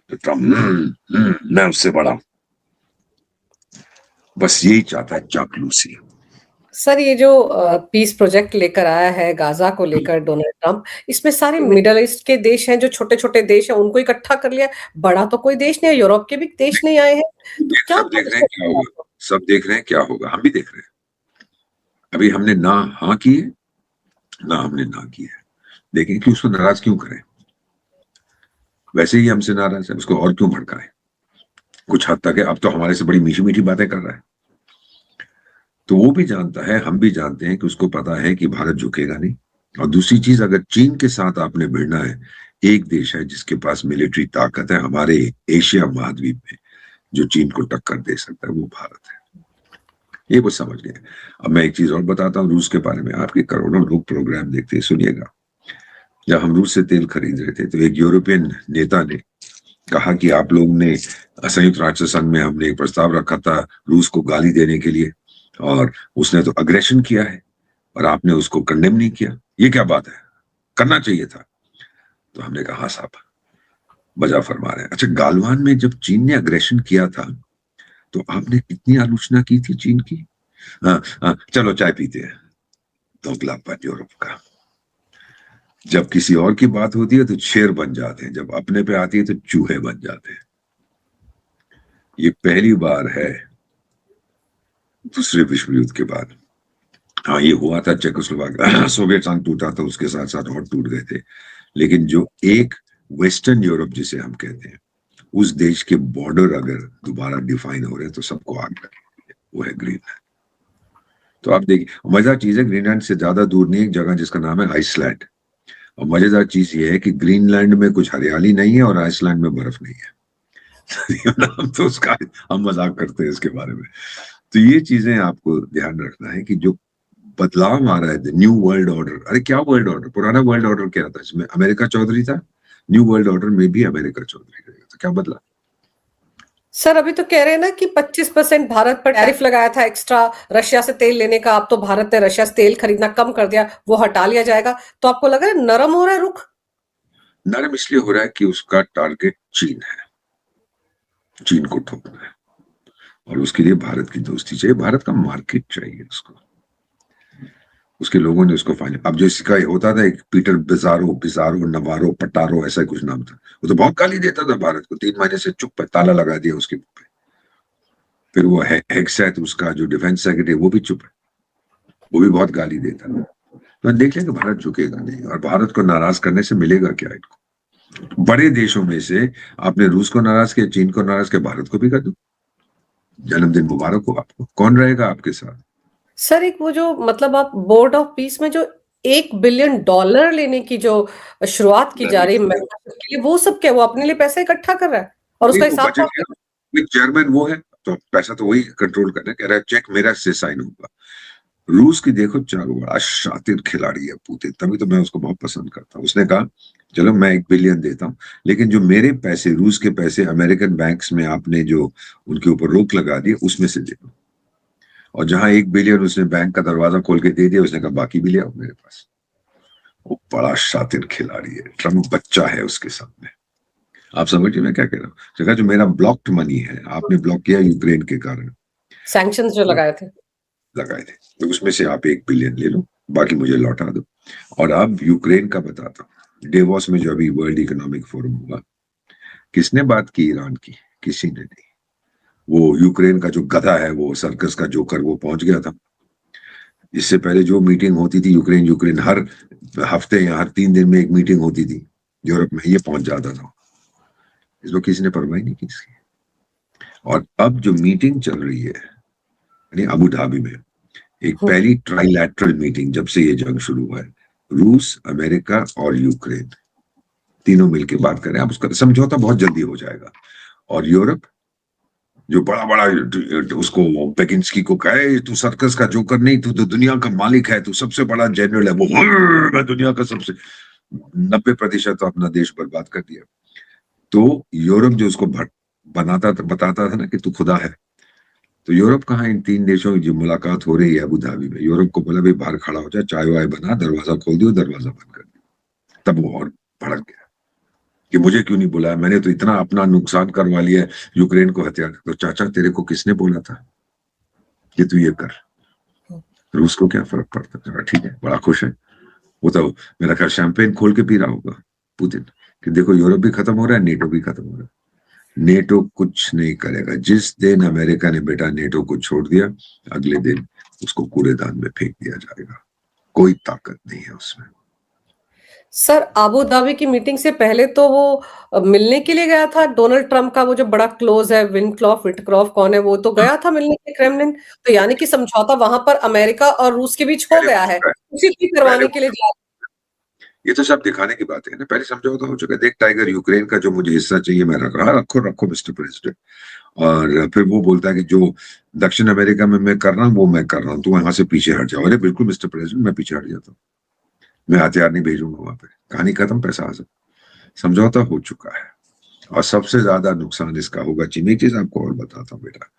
तो ट्रंप, मैं उससे बड़ा। बस यही चाहता है, चापलूसी। सर ये जो पीस प्रोजेक्ट लेकर आया है गाजा को लेकर डोनाल्ड ट्रंप, इसमें सारे मिडल ईस्ट के देश हैं, जो छोटे छोटे देश हैं, उनको इकट्ठा कर लिया। बड़ा तो कोई देश नहीं है, यूरोप के भी देश नहीं आए हैं, तो क्या सब देख रहे हैं क्या होगा, सब देख रहे हैं क्या होगा, हम भी देख रहे हैं। अभी हमने ना हाँ की है, ना हमने ना की है। देखें कि उसको नाराज क्यों करें, वैसे ही हमसे नाराज है, उसको और क्यों भड़काएं। कुछ हद तक है, अब तो हमारे से बड़ी मीठी मीठी बातें कर रहा है। तो वो भी जानता है, हम भी जानते हैं कि उसको पता है कि भारत झुकेगा नहीं। और दूसरी चीज, अगर चीन के साथ आपने भिड़ना है, एक देश है जिसके पास मिलिट्री ताकत है हमारे एशिया महाद्वीप में, जो चीन को टक्कर दे सकता है, वो भारत है। ये कुछ समझ गए। अब मैं एक चीज और बताता हूँ रूस के बारे में। आपके करोड़ों लोग प्रोग्राम देखते हैं, सुनिएगा। जब हम रूस से तेल खरीद रहे थे तो एक यूरोपियन नेता ने कहा कि आप लोग ने संयुक्त राष्ट्र संघ में, हमने एक प्रस्ताव रखा था रूस को गाली देने के लिए, और उसने तो अग्रेशन किया है और आपने उसको कंडेम नहीं किया, ये क्या बात है, करना चाहिए था। तो हमने कहा हाँ साहब, बजा फरमा रहे हैं। अच्छा, गालवान में जब चीन ने अग्रेशन किया था तो आपने कितनी आलोचना की थी चीन की। हाँ, चलो चाय पीते हैं। दोगलापन यूरोप का, जब किसी और की बात होती है तो शेर बन जाते हैं, जब अपने पे आती है तो चूहे बन जाते हैं। ये पहली बार है दूसरे विश्व युद्ध के बाद। हाँ, ये हुआ था चेकोस्लोवाकिया, सोवियत संघ टूटा था, उसके साथ साथ और टूट गए थे। लेकिन जो एक वेस्टर्न यूरोप जिसे हम कहते हैं, उस देश के बॉर्डर अगर दोबारा डिफाइन हो रहे हैं तो सबको आग लगे, वो है ग्रीनलैंड। तो आप देखिए, मजेदार चीज है, ग्रीनलैंड से ज्यादा दूर नहीं एक जगह जिसका नाम है आइसलैंड। और मजेदार चीज ये है कि ग्रीनलैंड में कुछ हरियाली नहीं है और आइसलैंड में बर्फ नहीं है। नाम तो उसका, हम मजाक करते हैं इसके बारे में। तो ये चीजें आपको ध्यान रखना है कि जो बदलाव आ रहा है, न्यू वर्ल्ड ऑर्डर। अरे क्या वर्ल्ड ऑर्डर, पुराना वर्ल्ड ऑर्डर क्या था, इसमें अमेरिका चौधरी था, न्यू वर्ल्ड ऑर्डर में भी अमेरिका चौधरी रहेगा। तो क्या बदला? सर अभी तो कह रहे हैं ना कि 25% भारत पर टैरिफ लगाया था एक्स्ट्रा रशिया से तेल लेने का, अब तो भारत ने रशिया से तेल खरीदना कम कर दिया, वो हटा लिया जाएगा। तो आपको लग रहा है नरम हो रहा है रुख? नरम इसलिए हो रहा है कि उसका टारगेट चीन है, चीन को ठोकना है, और उसके लिए भारत की दोस्ती चाहिए, भारत का मार्केट चाहिए उसको। उसके लोगों ने उसको फाइनल, अब जो इसका होता था एक पीटर बिजारो, नवारो, पटारो, ऐसा कुछ नाम था, वो तो बहुत गाली देता था भारत को, 3 महीने से चुप है, ताला लगा दिया उसके मुंह पे। फिर वो हेगसेथ, उसका जो डिफेंस सेक्रेटरी, वो भी चुप है, वो भी बहुत गाली देता था। तो देख लेंगे भारत झुकेगा नहीं, और भारत को नाराज करने से मिलेगा क्या इनको। बड़े देशों में से आपने रूस को नाराज किया, चीन को नाराज किया, भारत को भी कर दो, जन्मदिन मुबारक हो आपको, कौन रहेगा आपके साथ। सर एक वो जो मतलब आप बोर्ड ऑफ पीस में जो $1 बिलियन लेने की जो शुरुआत की जा रही है मेंबरशिप के लिए, वो सब क्या, वो अपने लिए पैसा इकट्ठा कर रहा है और उसका वो हिसाब बजट है, चेयरमैन वो है, तो पैसा तो वही कंट्रोल करना, कह रहा है चेक मेरा से साइन होगा। रूस की देखो, चारों बड़ा शातिर खिलाड़ी है पुतिन, तभी तो मैं उसको बहुत पसंद करता हूँ। उसने कहा चलो मैं 1 बिलियन देता हूँ, लेकिन जो मेरे पैसे, रूस के पैसे अमेरिकन बैंक्स में आपने जो उनके ऊपर रोक लगा दी, उसमें से दे दो। और जहां 1 बिलियन उसने बैंक का दरवाजा खोल के दे दिया, उसने कहा बाकी भी ले आओ मेरे पास। वो बड़ा शातिर खिलाड़ी है, ट्रम्प बच्चा है उसके सामने। आप समझिए मैं क्या कह रहा हूँ। जगह जो मेरा ब्लॉक्ड मनी है, आपने ब्लॉक किया यूक्रेन के कारण, सैंक्शंस जो लगाए थे, लगाए थे, तो उसमें से आप 1 बिलियन ले लो, बाकी मुझे लौटा दो। और अब यूक्रेन का बताता हूँ, डेवोस में जो अभी वर्ल्ड इकोनॉमिक फोरम हुआ, किसने बात की ईरान की? किसी ने नहीं। वो यूक्रेन का जो गधा है, वो सर्कस का जोकर, वो पहुंच गया था। इससे पहले जो मीटिंग होती थी यूक्रेन यूक्रेन, हर हफ्ते या हर 3 दिन में एक मीटिंग होती थी यूरोप में, ये पहुंच जाता था। इसको किसी ने परवाह नहीं की इसकी। और अब जो मीटिंग चल रही है यानी अबू धाबी में, एक पहली ट्राइलैटरल मीटिंग जब से ये जंग शुरू हुआ है, रूस, अमेरिका और यूक्रेन तीनों मिलकर बात कर रहे हैं। अब उसका समझौता बहुत जल्दी हो जाएगा। और यूरोप जो बड़ा बड़ा उसको पेकिंस्की को कहे तू सर्कस का जोकर नहीं, तू तो दुनिया का मालिक है, तू सबसे बड़ा जनरल है, वो मैं दुनिया का सबसे 90% तो अपना देश बर्बाद कर दिया। तो यूरोप जो उसको बनाता था, बताता था ना कि तू खुदा है, तो यूरोप कहाँ, इन तीन देशों की जो मुलाकात हो रही है अबू धाबी में, यूरोप को बोला भाई बाहर खड़ा हो जाए, चाय वाय बना, दरवाजा खोल दियो, दरवाजा बंद कर दियो। तब वो और भड़क गया कि मुझे क्यों नहीं बुलाया, मैंने तो इतना अपना नुकसान करवा लिया यूक्रेन को हथियार। तो चाचा तेरे को किसने बोला था कि तू ये कर? रूस को क्या फर्क पड़ता? चला ठीक है, बड़ा खुश है वो, तो मेरा ख्याल शैंपेन खोल के पी रहा होगा पुतिन कि देखो यूरोप भी खत्म हो रहा है, नेटो भी खत्म हो रहा है। नेटो कुछ नहीं करेगा। जिस दिन अमेरिका ने बेटा नेटो को छोड़ दिया, अगले दिन उसको कूड़ेदान में फेंक दिया जाएगा। कोई ताकत नहीं है उसमें। सर अबू धाबी की मीटिंग से पहले तो वो मिलने के लिए गया था डोनाल्ड ट्रंप का वो जो बड़ा क्लोज है, विटक्रॉफ कौन है, वो तो गया था मिलने के क्रेमलिन। तो यानी कि समझौता वहां पर अमेरिका और रूस के बीच हो पहले गया हो है, चुका है, उसी की पहले करवाने के हो लिए चुका जा है। ये तो सब दिखाने की बात है ना, पहले समझौता हो चुका है। देख टाइगर, यूक्रेन का जो मुझे हिस्सा चाहिए मैं रख रहा, रखो रखो मिस्टर प्रेसिडेंट। और फिर वो बोलता है कि जो दक्षिण अमेरिका में मैं कर रहा हूँ वो मैं कर रहा हूँ, तो वहां से पीछे हट जाओ। अरे बिल्कुल मिस्टर प्रेसिडेंट, मैं पीछे हट जाता हूँ, मैं हथियार नहीं भेजूंगा वहां पे। कहानी खत्म, पैसा हासिल, समझौता हो चुका है। और सबसे ज्यादा नुकसान इसका होगा चीन। एक चीज आपको और बताता हूँ बेटा,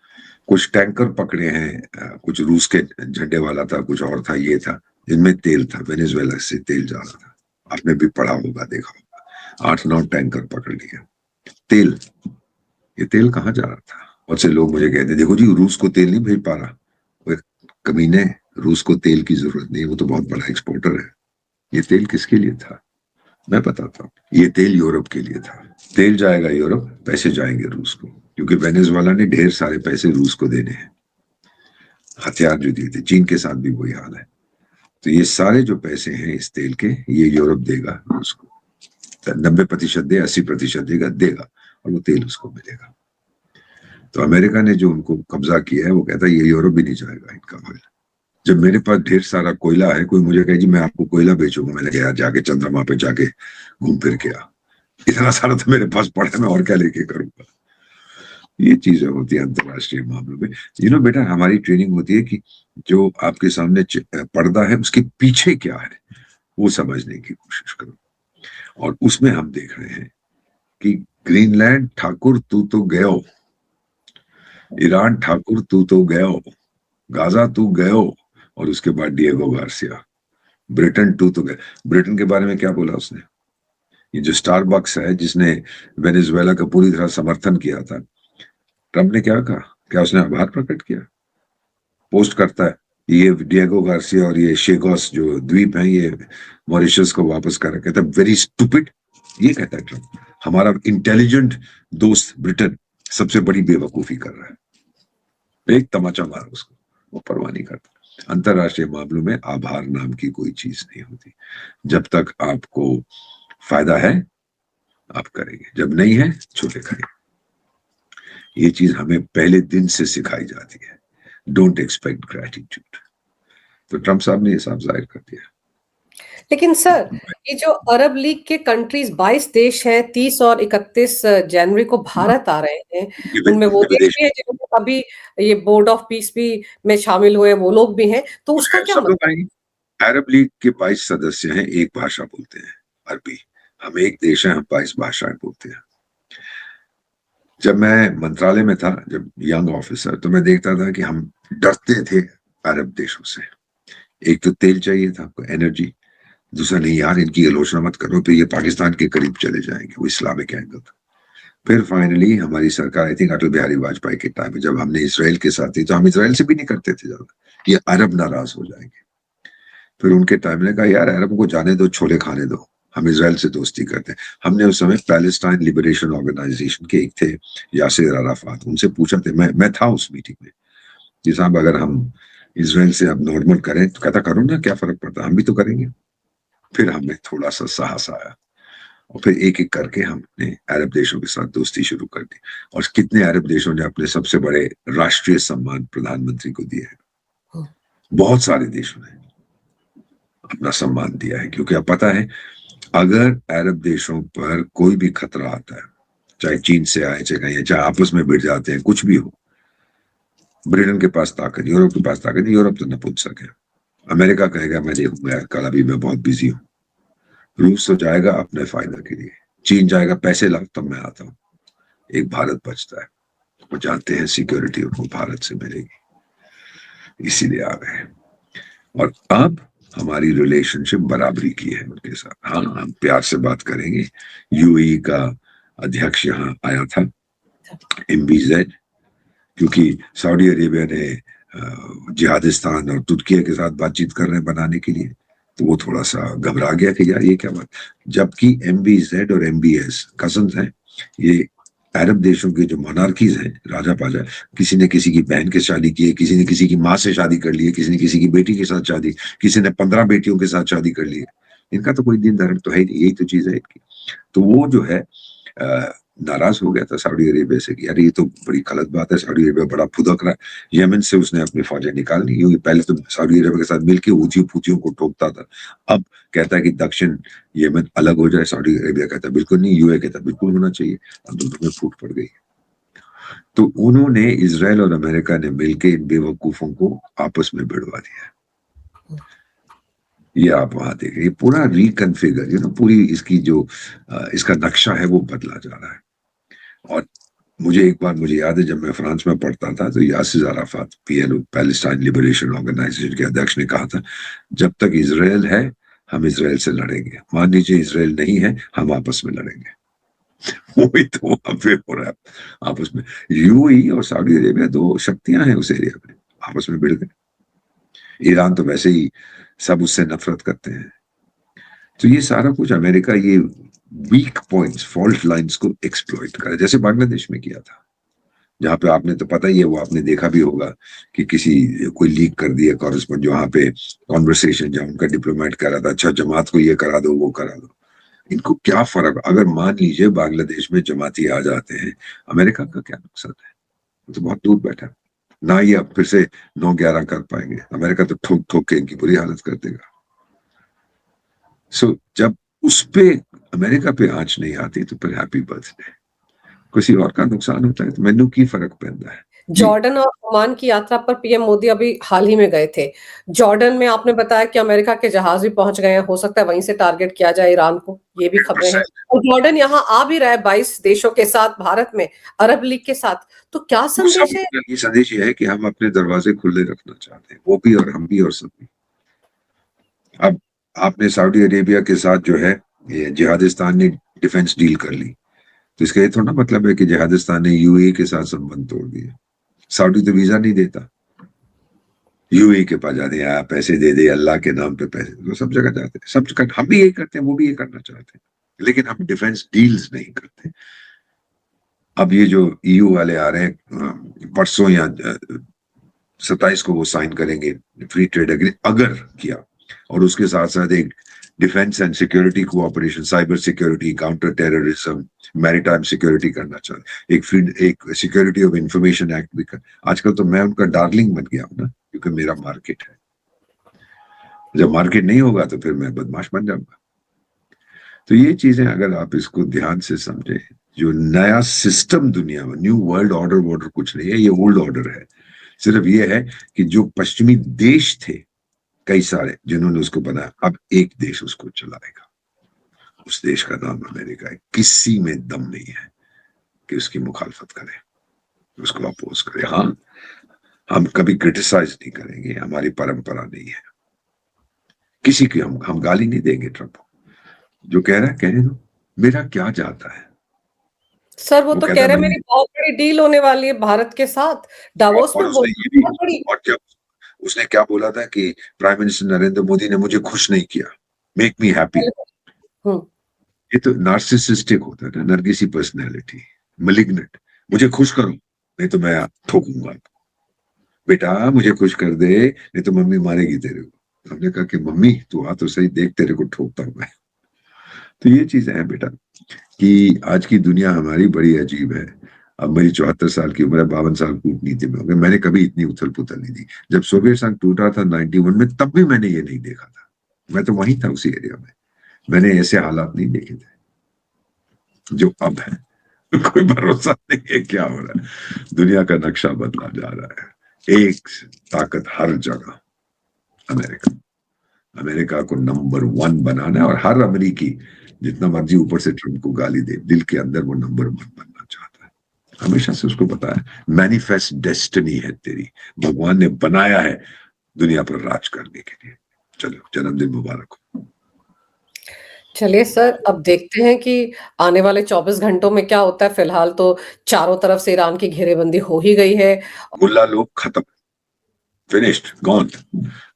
कुछ टैंकर पकड़े हैं, कुछ रूस के झंडे वाला था, कुछ और था, ये था, जिनमें तेल था, वेनेजुएला से तेल जा रहा था। आपने भी पढ़ा होगा, देखा होगा, 8-9 टैंकर पकड़ लिए तेल। ये तेल कहाँ जा रहा था? बहुत से लोग मुझे कहते देखो जी रूस को तेल नहीं भेज पा रहा। वो कमीने, रूस को तेल की जरूरत नहीं है, वो तो बहुत बड़ा एक्सपोर्टर है। ये तेल किसके लिए था मैं बताता हूँ। ये तेल यूरोप के लिए था। तेल जाएगा यूरोप, पैसे जाएंगे रूस को, क्योंकि वेनेजुएला ने ढेर सारे पैसे रूस को देने हैं, हथियार जो दिए थे। चीन के साथ भी वही हाल है। तो ये सारे जो पैसे हैं इस तेल के, ये यूरोप देगा रूस को। 90% दे, 80% देगा और वो तेल उसको मिलेगा। तो अमेरिका ने जो उनको कब्जा किया है, वो कहता है ये यूरोप भी नहीं जाएगा इनका ऑयल। जब मेरे पास ढेर सारा कोयला है, कोई मुझे कहे जी मैं आपको कोयला बेचूंगा, मैंने कहा यार जाके चंद्रमा पे जाके घूम फिर के आ, इतना सारा तो मेरे पास पड़ा है, मैं और क्या लेके करूंगा। ये चीजें होती है अंतरराष्ट्रीय मामलों में। बेटा, हमारी ट्रेनिंग होती है कि जो आपके सामने पर्दा है उसके पीछे क्या है वो समझने की कोशिश करो। और उसमें हम देख रहे हैं कि ग्रीनलैंड ठाकुर तू तो गयो, ईरान ठाकुर तू तो गयो, गाजा तू गयो, और उसके बाद डिएगो गार्सिया। ब्रिटेन तू तो गए। ब्रिटेन के बारे में क्या बोला उसने? ये जो स्टारबक्स है जिसने वेनेजुएला का पूरी तरह समर्थन किया था, ट्रंप ने क्या कहा? क्या उसने आभार प्रकट किया? पोस्ट करता है ये डिएगो गार्सिया और ये शेगोस जो द्वीप है ये मॉरिशस को वापस कर, कहता है वेरी स्टूपिड। ये कहता है ट्रंप, हमारा इंटेलिजेंट दोस्त ब्रिटेन सबसे बड़ी बेवकूफी कर रहा है। एक तमाचा मारा उसको, वो परवाह नहीं करता। अंतरराष्ट्रीय मामलों में आभार नाम की कोई चीज नहीं होती। जब तक आपको फायदा है आप करेंगे, जब नहीं है छोटे खाएंगे। ये चीज हमें पहले दिन से सिखाई जाती है। Don't expect gratitude. तो ट्रंप साहब ने ये साफ जाहिर कर दिया। लेकिन सर ये जो अरब लीग के कंट्रीज 22 देश हैं, 30 और 31 जनवरी को भारत आ रहे हैं, उनमें वो देश विदेश भी है जिन्होंने अभी ये बोर्ड ऑफ पीस भी में शामिल हुए, वो लोग भी हैं, तो उसका क्या सब मतलब? लोग आएंगे। अरब लीग के 22 सदस्य हैं, एक भाषा बोलते हैं, अरबी। हम एक देश हैं, हम 22 भाषाएं बोलते हैं। जब मैं मंत्रालय में था, जब यंग ऑफिसर, तो मैं देखता था कि हम डरते थे अरब देशों से। एक तो तेल चाहिए था आपको, एनर्जी। दूसरा, नहीं यार इनकी आलोचना मत करो, फिर ये पाकिस्तान के करीब चले जाएंगे, वो इस्लामिक एंगल था। फिर फाइनली हमारी सरकार, आई थिंक अटल बिहारी वाजपेयी के टाइम में, जब हमने इसराइल के साथ थी, तो हम इसराइल से भी नहीं करते थे ज्यादा, ये अरब नाराज हो जाएंगे। फिर उनके टाइम ने कहा यार अरब को जाने दो, छोले खाने दो, हम इसराइल से दोस्ती करते हैं। हमने उस समय पैलेस्टाइन लिबरेशन ऑर्गेनाइजेशन के एक थे यासिर अराफात, उनसे पूछा था, मैं था उस मीटिंग में, जी साहब अगर हम इसराइल से अब नॉर्मल करें, तो कहता करो ना, क्या फर्क पड़ता है, हम भी तो करेंगे। फिर हमें थोड़ा सा साहस आया और फिर एक एक करके हमने अरब देशों के साथ दोस्ती शुरू कर दी। और कितने अरब देशों ने अपने सबसे बड़े राष्ट्रीय सम्मान प्रधानमंत्री को दिए हैं। हम्म, बहुत सारे देशों ने अपना सम्मान दिया है, क्योंकि अब पता है अगर अरब देशों पर कोई भी खतरा आता है, चाहे चीन से आए, चाहे कहीं, चाहे आपस में भिड़ जाते हैं, कुछ भी हो, ब्रिटेन के पास ताकत, यूरोप के पास ताकत, यूरोप तो न पूछ सके। अमेरिका कहेगा मैं देखूंगा कल, अभी मैं बहुत बिजी हूँ। रूस तो जाएगा अपने फायदा के लिए, चीन जाएगा पैसे लाओ तब मैं आता हूँ। एक भारत बचता है, वो जानते हैं सिक्योरिटी उनको भारत से मिलेगी, इसीलिए आ गए हैं। और अब हमारी रिलेशनशिप बराबरी की है उनके साथ। हाँ, हम प्यार से बात करेंगे। यूएई का अध्यक्ष यहाँ आया था, MBZ, क्योंकि सऊदी अरेबिया ने जिहादिस्तान और तुर्की के साथ बातचीत कर रहे हैं बनाने के लिए, तो वो थोड़ा सा घबरा गया कि यार ये क्या बात। जबकि MBZ और MBS कजन्स हैं। ये अरब देशों के जो मोनार्कीज हैं, राजा पाजा, किसी ने किसी की बहन के शादी की है, किसी ने किसी की माँ से शादी कर ली है, किसी ने किसी की बेटी के साथ शादी, किसी ने 15 बेटियों के साथ शादी कर ली है। इनका तो कोई दिन धर्म तो है, यही तो चीज है इनकी। तो वो जो है नाराज हो गया था सऊदी अरेबिया से कि यार ये तो बड़ी गलत बात है, सऊदी अरेबिया बड़ा फुदक रहा है। यमन से उसने अपनी फौजें निकाल ली, क्योंकि पहले तो सऊदी अरेबिया के साथ मिलकर ऊंची फूचियों को ठोकता था। अब कहता है कि दक्षिण यमन अलग हो जाए, सऊदी अरेबिया कहता है बिल्कुल नहीं, UAE कहता है बिल्कुल होना चाहिए। अब दोनों में फूट पड़ गई। तो उन्होंने, इसराइल और अमेरिका ने मिलकर इन बेवकूफों को आपस में भिड़वा दिया। ये आप वहां देख रहे, पूरा रिकन्फिगर, पूरी इसकी जो इसका नक्शा है वो बदला जा रहा है। और मुझे एक बार मुझे याद है, जब मैं फ्रांस में पढ़ता था तो Yasser Arafat, PLO, Palestine Liberation Organisation के अध्यक्ष, ने कहा था जब तक इजराइल है हम इजराइल से लड़ेंगे, मान लीजिए इजराइल नहीं है हम आपस में लड़ेंगे। वही तो वहां पे हो रहा है आपस में। UAE और सऊदी अरेबिया दो शक्तियां हैं उस एरिया में, आपस में भिड़ गए। ईरान तो वैसे ही सब उससे नफरत करते हैं। तो ये सारा कुछ अमेरिका ये वीक पॉइंट्स, फॉल्ट लाइंस को एक्सप्लॉइट करे, जैसे बांग्लादेश में किया था, जहां पे आपने तो पता ही है, वो आपने देखा भी होगा कि किसी कोई लीक कर दिया कॉरेस्पॉन्ड, जहां पे कॉन्वर्सेशन जहां उनका डिप्लोमेट कर रहा था, अच्छा जमात को ये करा दो वो करा दो। इनको क्या फर्क, अगर मान लीजिए बांग्लादेश में जमाती आ जाते हैं, अमेरिका का क्या नुकसान है? वो तो बहुत दूर बैठा ना, ये अब फिर से 9-11 कर पाएंगे। अमेरिका तो ठोक ठोक के इनकी बुरी हालत कर देगा। सो जब उस पे अमेरिका पे आंच नहीं आती तो फिर हैप्पी बर्थडे। किसी और का नुकसान होता है तो मैनू की फर्क पैंदा है। जॉर्डन और ओमान की यात्रा पर पीएम मोदी अभी हाल ही में गए थे। जॉर्डन में आपने बताया कि अमेरिका के जहाज भी पहुंच गए हैं, हो सकता है वहीं से टारगेट किया जाए ईरान को, ये भी खबरें हैं। और जॉर्डन यहाँ आ भी रहा है 22 देशों के साथ, भारत में अरब लीग के साथ, तो क्या संदेश है? ये संदेश ये है कि हम अपने दरवाजे खुले रखना चाहते हैं, वो भी और हम भी और सब भी। अब आपने सऊदी अरेबिया के साथ जो है ये जिहादिस्तान ने डिफेंस डील कर ली, तो इसका ये थोड़ा ना मतलब है कि जिहादिस्तान ने UAE के साथ संबंध तोड़ दिए। सऊदी तो वीजा नहीं देता, UAE के पास जाते हैं, पैसे दे दे अल्लाह के नाम पे, पैसे तो सब जगह जाते हैं, हम भी यही करते हैं, वो भी ये करना चाहते हैं, लेकिन हम डिफेंस डील्स नहीं करते। अब ये जो EU वाले आ रहे हैं परसों या 27 को वो साइन करेंगे फ्री ट्रेड एग्रीमेंट, अगर किया, और उसके साथ साथ एक defence and security cooperation, cyber security, counter terrorism, maritime security करना चाहते, एक सिक्योरिटी ऑफ इंफॉर्मेशन एक्ट भी कर। आजकल तो मैं उनका डार्लिंग बन गया हूं ना, क्योंकि मेरा मार्केट है। जब मार्केट नहीं होगा तो फिर मैं बदमाश बन जाऊंगा। तो ये चीजें अगर आप इसको ध्यान से समझे, जो नया सिस्टम दुनिया में, न्यू वर्ल्ड ऑर्डर वॉर्डर कुछ नहीं है, ये ओल्ड ऑर्डर है। सिर्फ ये है कि जो पश्चिमी देश थे कई सारे जिन्होंने उसको बनाया, अब एक देश उसको चलाएगा, उस देश का नाम अमेरिका है। किसी में दम नहीं है कि उसकी मुखालफत करे, उसको अपोज करे। हाँ, हम कभी क्रिटिसाइज नहीं करेंगे, हमारी परंपरा नहीं है। किसी की हम गाली नहीं देंगे ट्रंप को, जो कह रहा है कहने दो, मेरा क्या जाता है। सर वो तो कह रहे हैं मेरी बहुत बड़ी डील होने वाली है भारत के साथ, डावोस में वो बहुत बड़ी। और जब उसने क्या बोला था कि प्राइम मिनिस्टर नरेंद्र मोदी ने मुझे खुश नहीं किया, मेक मी हैप्पी। ये तो नार्सिसिस्टिक होता है ना, नरगिसी पर्सनैलिटी, मलिग्नेंट। मुझे खुश करो नहीं तो मैं ठोकूंगा, बेटा मुझे खुश कर दे नहीं तो मम्मी मारेगी तेरे को। हमने कहा कि मम्मी तू आ तो सही, देख तेरे को ठोकता हूं मैं। तो ये चीजें हैं बेटा कि आज की दुनिया हमारी बड़ी अजीब है। अब मेरी 74 साल की उम्र है, 52 साल कूटनीति में हो गए। मैंने कभी इतनी उथल-पुथल नहीं दी। जब सोवियत संघ टूटा था 91 में, तब भी मैंने ये नहीं देखा था। मैं तो वहीं था उसी एरिया में। मैंने ऐसे हालात नहीं देखे थे, जो अब हैं। कोई भरोसा नहीं है क्या हो रहा है। दुनिया का नक्शा बदला जा रहा है। एक ताकत हर जगह, अमेरिका। अमेरिका को नंबर 1 बनाना है और हर अमेरिकी जितना मर्जी ऊपर से ट्रंप को गाली दे, दिल के अंदर वो नंबर 1 बनना चाहता है। हमेशा से उसको पता है, मैनिफेस्ट डेस्टिनी है तेरी। भगवान ने बनाया है दुनिया पर राज करने के लिए। चलो, जन्मदिन मुबारक हो। चलिए सर, अब देखते हैं कि आने वाले 24 घंटों में क्या होता है। फिलहाल तो चारों तरफ से ईरान की घेरेबंदी हो ही गई है। मुल्ला लोग खत्म, फिनिश्ड, गॉन।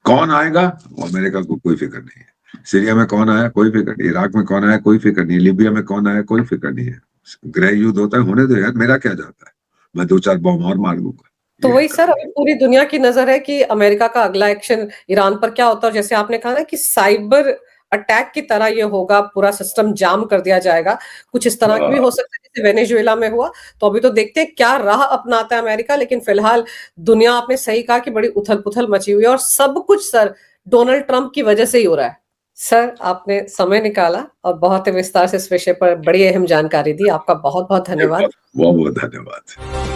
कौन आएगा वो अमेरिका को कोई फिक्र नहीं है। सीरिया में कौन आया कोई फिक्र नहीं, इराक में कौन आया कोई फिक्र नहीं, लिबिया में कौन आया कोई फिक्र नहीं है। गृह युद्ध होता है, होने दो यार, मेरा क्या जाता है। मैं 2-4 बम और मार दूंगा। तो ये वही कर सर, अभी पूरी दुनिया की नजर है कि अमेरिका का अगला एक्शन ईरान पर क्या होता है। और जैसे आपने कहा ना कि साइबर अटैक की तरह ये होगा, पूरा सिस्टम जाम कर दिया जाएगा। कुछ इस तरह की भी हो सकता है जैसे वेनेजुएला में हुआ। तो अभी तो देखते हैं क्या राह अपनाता है अमेरिका। लेकिन फिलहाल दुनिया, आपने सही कहा कि बड़ी उथल-पुथल मची हुई है और सब कुछ सर डोनाल्ड ट्रंप की वजह से ही हो रहा है। सर, आपने समय निकाला और बहुत ही विस्तार से इस विषय पर बड़ी अहम जानकारी दी। आपका बहुत-बहुत धन्यवाद। बहुत बहुत धन्यवाद।